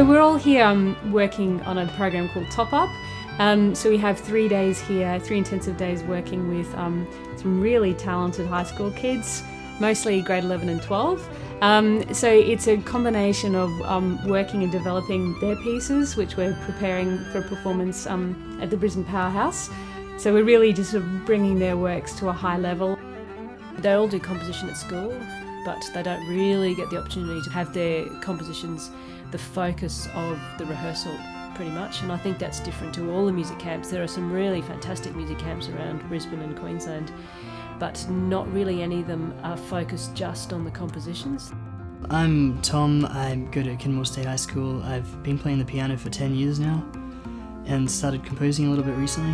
So we're all here working on a program called Top Up. So we have 3 days here, 3 intensive days working with some really talented high school kids, mostly grade 11 and 12. So it's a combination of working and developing their pieces, which we're preparing for performance at the Brisbane Powerhouse. So we're really just sort of bringing their works to a high level. They all do composition at school, but they don't really get the opportunity to have their compositions the focus of the rehearsal pretty much, and I think that's different to all the music camps. There are some really fantastic music camps around Brisbane and Queensland, but not really any of them are focused just on the compositions. I'm Tom, I go to Kenmore State High School. I've been playing the piano for 10 years now and started composing a little bit recently.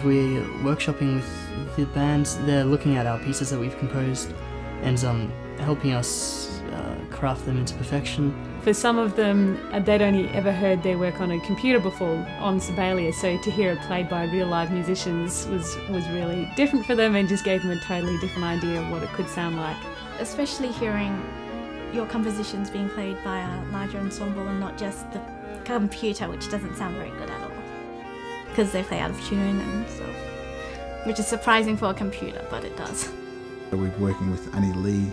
We're workshopping with the bands. They're looking at our pieces that we've composed and helping us craft them into perfection. For some of them, they'd only ever heard their work on a computer before, on Sibelius, so to hear it played by real live musicians was really different for them and just gave them a totally different idea of what it could sound like. Especially hearing your compositions being played by a larger ensemble and not just the computer, which doesn't sound very good at all, because they play out of tune and stuff, which is surprising for a computer, but it does. We're working with Annie Lee,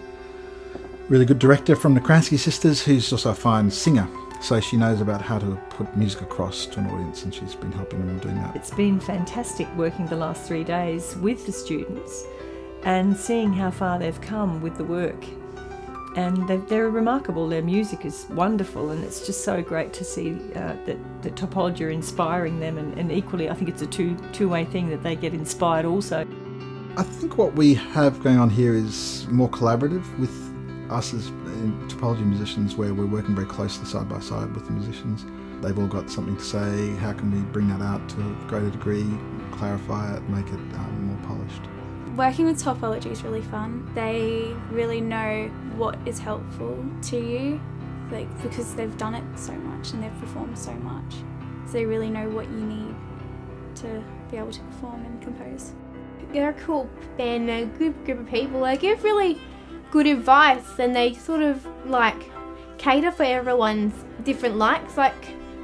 really good director from the Kransky sisters, who's also a fine singer, so she knows about how to put music across to an audience, and she's been helping them doing that. It's been fantastic working the last 3 days with the students and seeing how far they've come with the work. And they're remarkable. Their music is wonderful, and it's just so great to see that Topology are inspiring them, and equally I think it's a two-way thing that they get inspired also. I think what we have going on here is more collaborative with us as Topology musicians, where we're working very closely side by side with the musicians. They've all got something to say. How can we bring that out to a greater degree, clarify it, make it more polished? Working with Topology is really fun. They really know what is helpful to you, because they've done it so much and they've performed so much. So they really know what you need to be able to perform and compose. They're a cool band, they're a good group of people. They give really good advice and they sort of cater for everyone's different likes.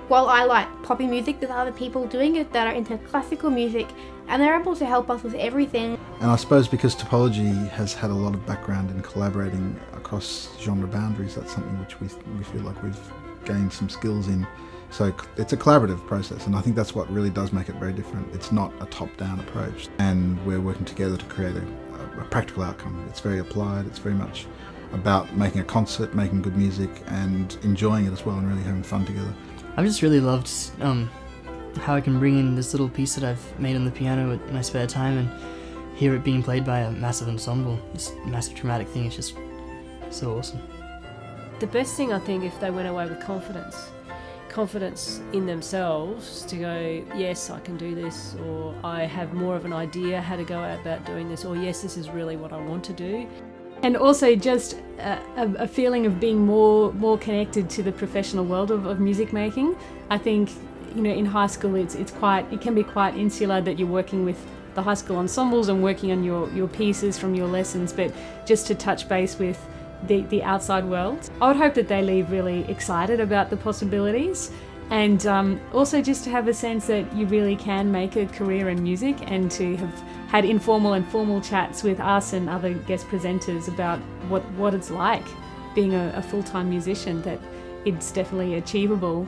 While I like poppy music, there's other people doing it that are into classical music, and they're able to help us with everything. And I suppose because Topology has had a lot of background in collaborating across genre boundaries, that's something which we feel like we've gained some skills in. So it's a collaborative process, and I think that's what really does make it very different. It's not a top-down approach, and we're working together to create a practical outcome. It's very applied, it's very much about making a concert, making good music and enjoying it as well, and really having fun together. I've just really loved how I can bring in this little piece that I've made on the piano in my spare time and hear it being played by a massive ensemble. This massive dramatic thing is just so awesome. The best thing, I think, if they went away with confidence in themselves to go, yes, I can do this, or I have more of an idea how to go about doing this, or yes, this is really what I want to do. And also just a feeling of being more connected to the professional world of music making. I think, in high school it can be quite insular, that you're working with the high school ensembles and working on your pieces from your lessons, but just to touch base with the outside world. I would hope that they leave really excited about the possibilities, and also just to have a sense that you really can make a career in music, and to have had informal and formal chats with us and other guest presenters about what it's like being a full-time musician, that it's definitely achievable.